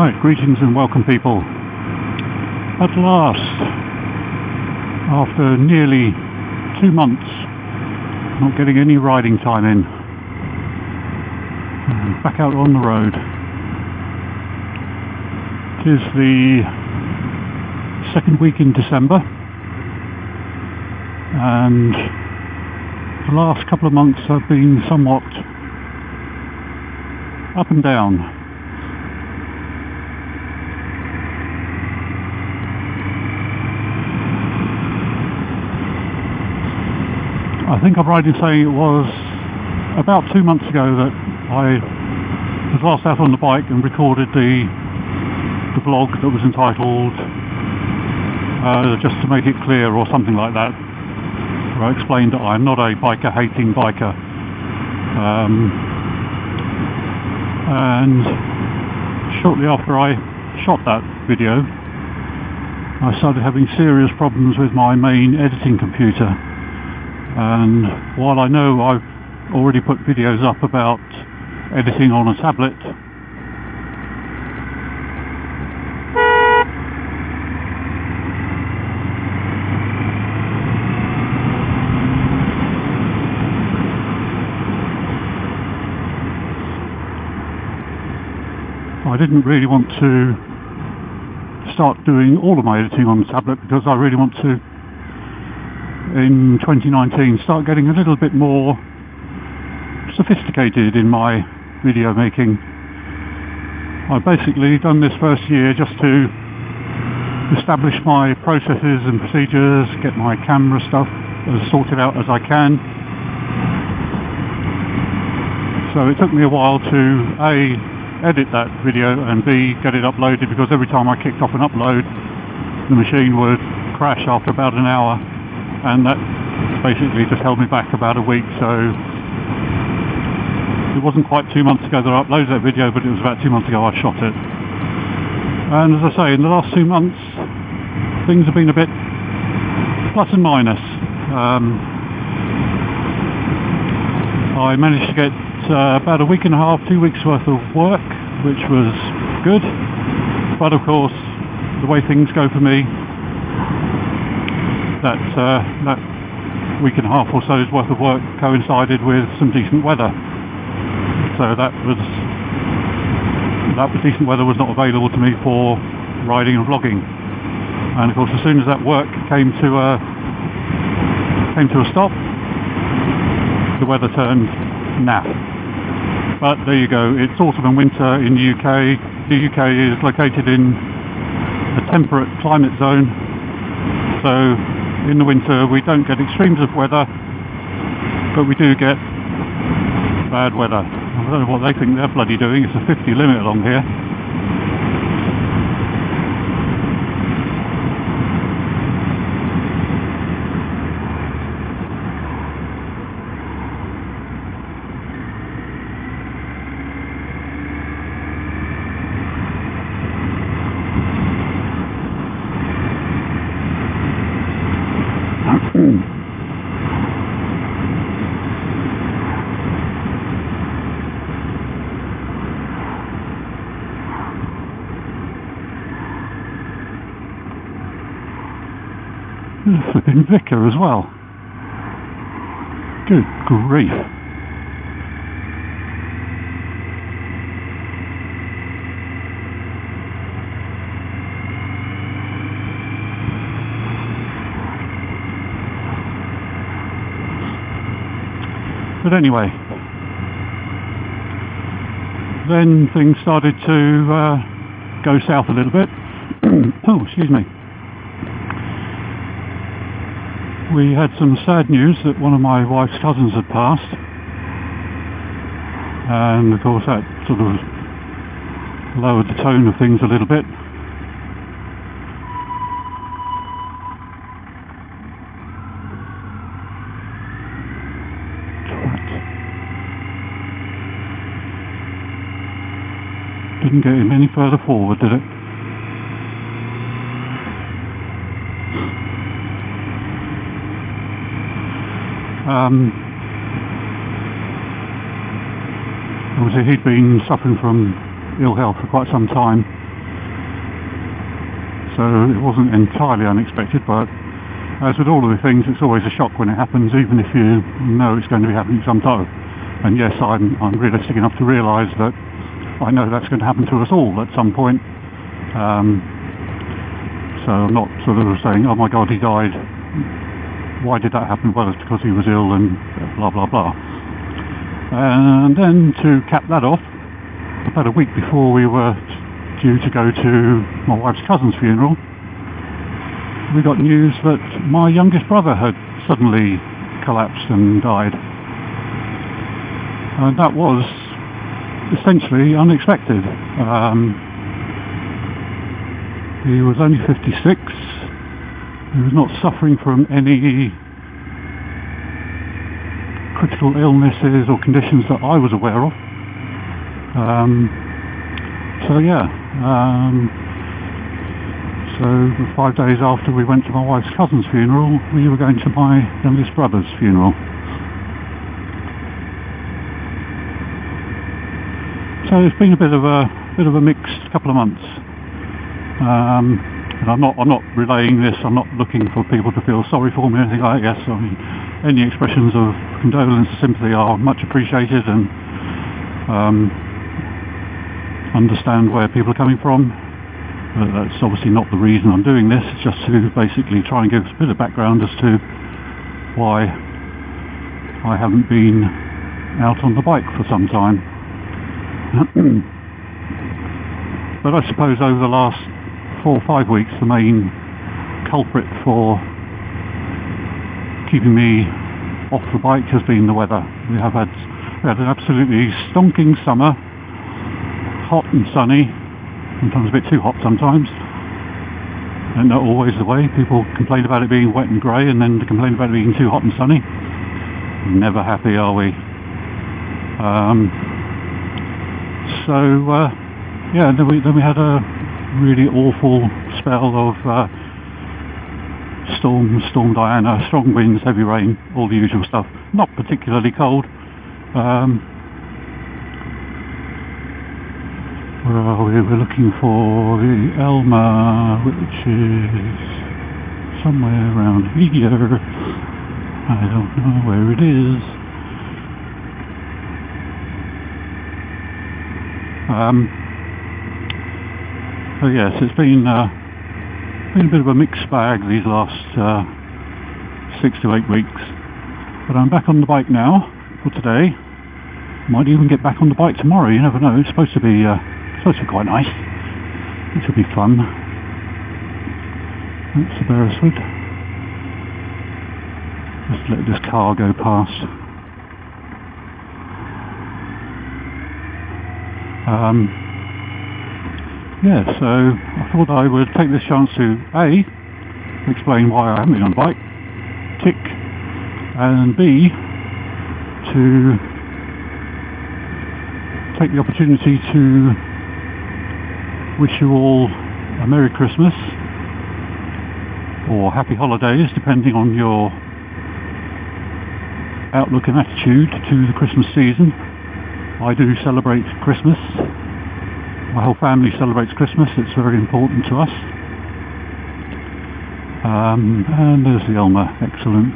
Right, greetings and welcome people. At last, after nearly 2 months not getting any riding time in, I'm back out on the road. It is the second week in December, and the last couple of months have been somewhat up and down. I think I'm right in saying it was about 2 months ago that I was last out on the bike and recorded the vlog that was entitled Just to Make It Clear or something like that, where I explained that I'm not a biker hating biker. And shortly after I shot that video, I started having serious problems with my main editing computer. And while I know I've already put videos up about editing on a tablet, I didn't really want to start doing all of my editing on the tablet because I really want to, in 2019, start getting a little bit more sophisticated in my video making. I've basically done this first year just to establish my processes and procedures, get my camera stuff as sorted out as I can. So it took me a while to A, edit that video, and B, get it uploaded, because every time I kicked off an upload the machine would crash after about an hour, and that basically just held me back about a week. So it wasn't quite 2 months ago that I uploaded that video, but it was about 2 months ago I shot it. And as I say, in the last 2 months things have been a bit plus and minus. I managed to get about a week and a half, 2 weeks worth of work, which was good, but of course the way things go for me, that week and a half or so's worth of work coincided with some decent weather. So that decent weather was not available to me for riding and vlogging. And of course, as soon as that work came to a stop, the weather turned naff. But there you go, it's autumn and winter in the UK. The UK is located in a temperate climate zone, so in the winter we don't get extremes of weather, but we do get bad weather. I don't know what they think they're bloody doing. It's a 50 limit along here. There's a flipping vicar as well. Good grief. But anyway, then things started to go south a little bit. Oh, excuse me. We had some sad news that one of my wife's cousins had passed, and of course that sort of lowered the tone of things a little bit. Didn't get him any further forward, did it? Obviously he'd been suffering from ill health for quite some time, so it wasn't entirely unexpected, but as with all of the things, it's always a shock when it happens, even if you know it's going to be happening sometime. And yes, I'm realistic enough to realise that I know that's going to happen to us all at some point. So I'm not sort of saying, oh my god, he died, why did that happen? Well, it's because he was ill and blah blah blah. And then to cap that off, about a week before we were due to go to my wife's cousin's funeral, we got news that my youngest brother had suddenly collapsed and died. And that was essentially unexpected. He was only 56. He was not suffering from any critical illnesses or conditions that I was aware of. So 5 days after we went to my wife's cousin's funeral, we were going to my youngest brother's funeral. So it's been a bit of a mixed couple of months. And I'm not relaying this. I'm not looking for people to feel sorry for me or anything like that. Yes, I mean, any expressions of condolence or sympathy are much appreciated, and understand where people are coming from. But that's obviously not the reason I'm doing this. It's just to basically try and give us a bit of background as to why I haven't been out on the bike for some time. But I suppose over the last 4 or 5 weeks, the main culprit for keeping me off the bike has been the weather. We had an absolutely stonking summer, hot and sunny, sometimes a bit too hot sometimes, and not always the way. People complain about it being wet and grey, and then they complain about it being too hot and sunny. Never happy, are we? Then we had a really awful spell of Storm Diana, strong winds, heavy rain, all the usual stuff. Not particularly cold. Where are we? We're looking for the Elma, which is somewhere around here. I don't know where it is. So yes, it's been a bit of a mixed bag these last 6 to 8 weeks. But I'm back on the bike now for today. Might even get back on the bike tomorrow. You never know. It's supposed to be quite nice. It should be fun. That's the Beresford. Just let this car go past. So I thought I would take this chance to A, explain why I haven't been on the bike, tick, and B, to take the opportunity to wish you all a Merry Christmas or Happy Holidays, depending on your outlook and attitude to the Christmas season. I do celebrate Christmas. My whole family celebrates Christmas. It's very important to us. And there's the Elma. Excellent.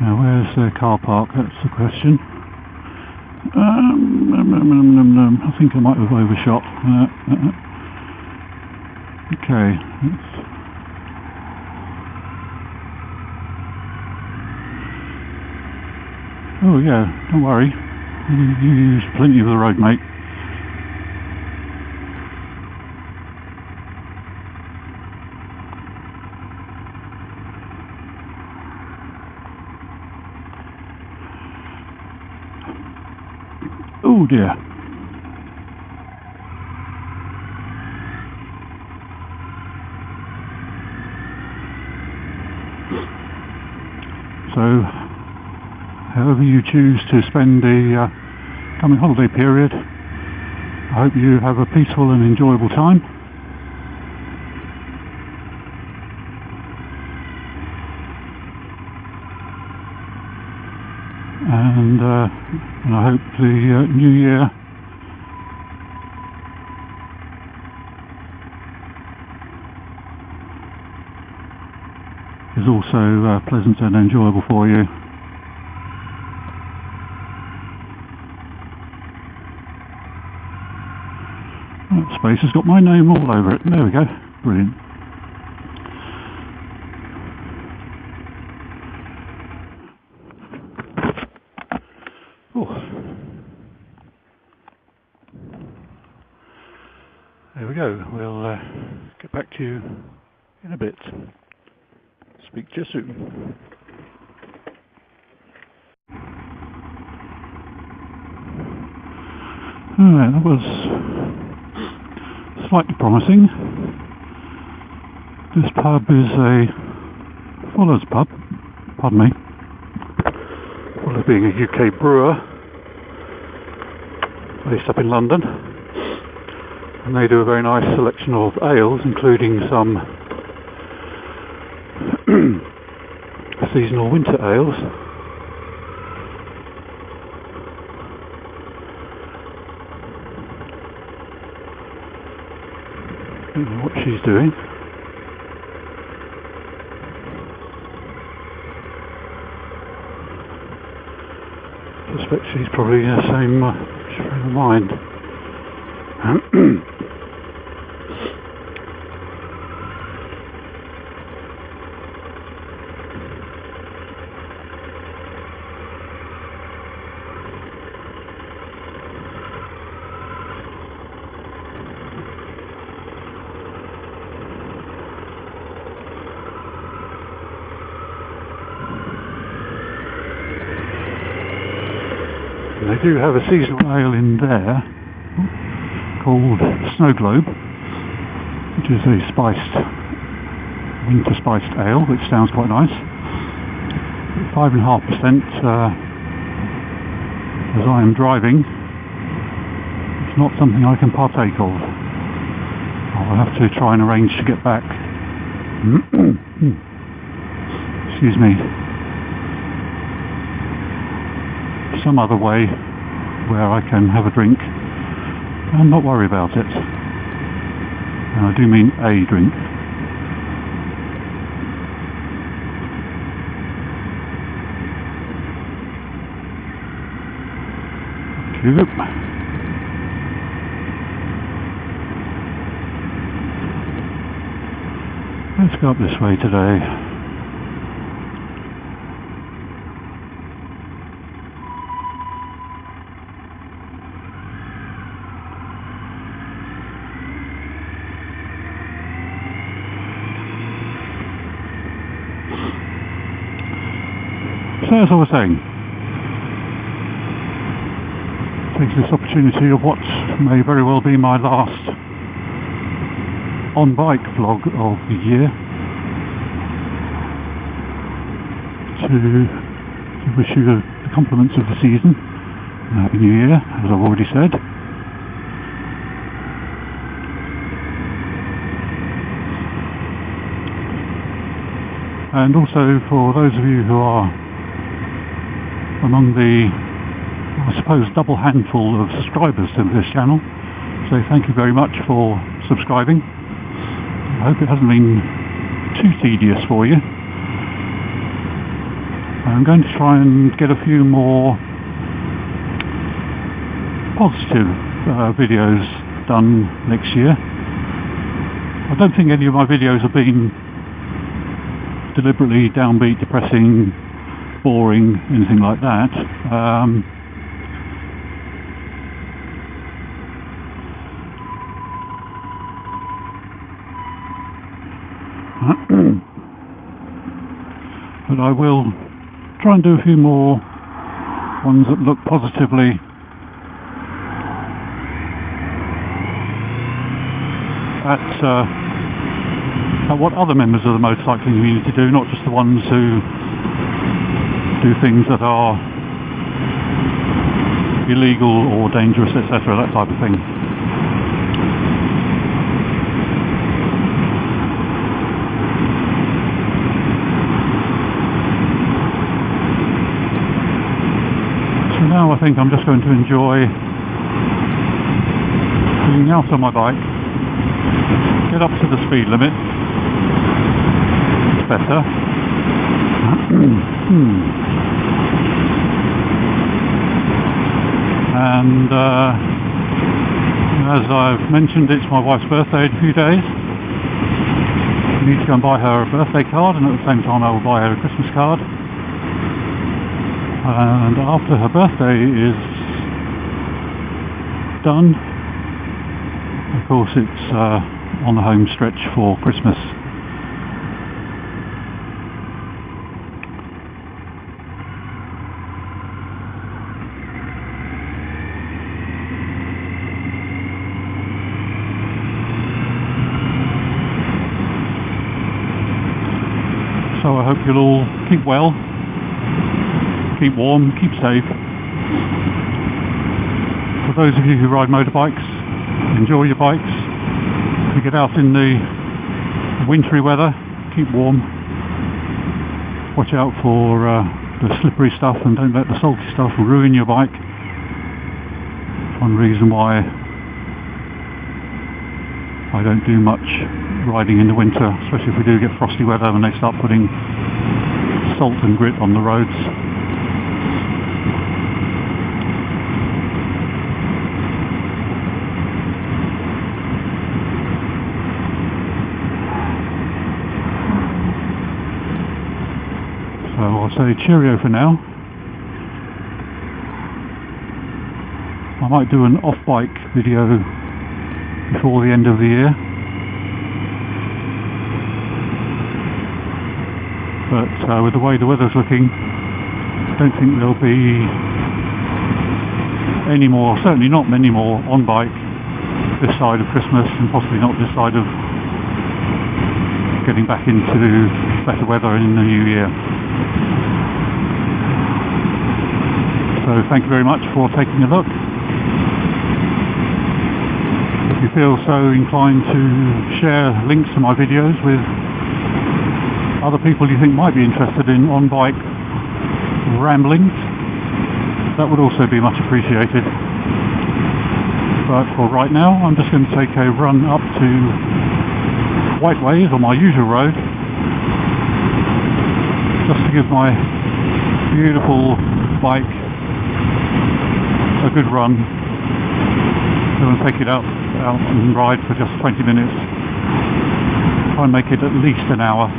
Now where's the car park? That's the question. I think I might have overshot. Okay. Oh yeah, don't worry. You use plenty of the road, mate. Oh dear. So, however you choose to spend the coming holiday period, I hope you have a peaceful and enjoyable time. And I hope the new year is also pleasant and enjoyable for you. That space has got my name all over it. There we go. Brilliant. There we go. We'll get back to you in a bit. Speak to you soon. Alright, that was slightly promising. This pub is a Fuller's pub, pardon me, Fuller being a UK brewer based up in London, and they do a very nice selection of ales, including some seasonal winter ales. I don't know what she's doing. I suspect she's probably in the same frame of mind. They do have a seasonal ale in there called Snow Globe, which is a winter spiced ale, which sounds quite nice. 5.5%. As I am driving, it's not something I can partake of. I'll have to try and arrange to get back. Excuse me. Some other way where I can have a drink and not worry about it. And I do mean a drink. Let's go up this way today. So as I was saying, take this opportunity of what may very well be my last on-bike vlog of the year to wish you the compliments of the season and Happy New Year, as I've already said. And also for those of you who are among the, I suppose, double handful of subscribers to this channel, so thank you very much for subscribing. I hope it hasn't been too tedious for you. I'm going to try and get a few more positive videos done next year. I don't think any of my videos have been deliberately downbeat, depressing, boring, anything like that. But I will try and do a few more ones that look positively at what other members of the motorcycling community do, not just the ones who do things that are illegal or dangerous, etc., that type of thing. So now I think I'm just going to enjoy being out on my bike, get up to the speed limit, it's better, And as I've mentioned, it's my wife's birthday in a few days. I need to go and buy her a birthday card, and at the same time I will buy her a Christmas card. And after her birthday is done, of course it's on the home stretch for Christmas. So I hope you'll all keep well, keep warm, keep safe. For those of you who ride motorbikes, enjoy your bikes. If you get out in the wintry weather, keep warm. Watch out for the slippery stuff, and don't let the salty stuff ruin your bike. One reason why I don't do much riding in the winter, especially if we do get frosty weather when they start putting salt and grit on the roads. So I'll say cheerio for now. I might do an off-bike video before the end of the year. But with the way the weather's looking, I don't think there'll be any more, certainly not many more on bike this side of Christmas, and possibly not this side of getting back into better weather in the new year. So thank you very much for taking a look. If you feel so inclined to share links to my videos with other people you think might be interested in on-bike ramblings, that would also be much appreciated. But for right now, I'm just going to take a run up to Whiteways on my usual road, just to give my beautiful bike a good run. I'm going to take it out and ride for just 20 minutes. Try and make it at least an hour.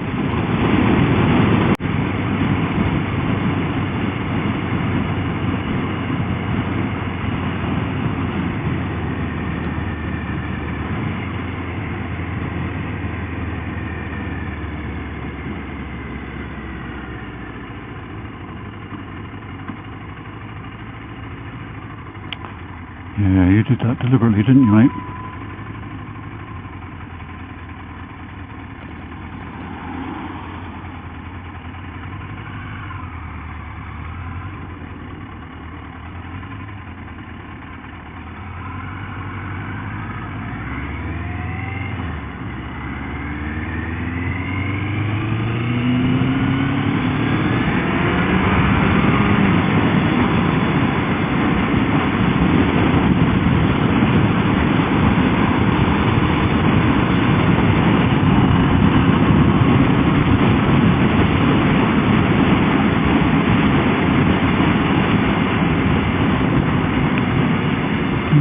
Yeah, you did that deliberately, didn't you, mate?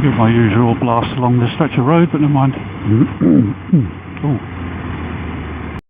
Get my usual blast along this stretch of road, but never mind. Oh.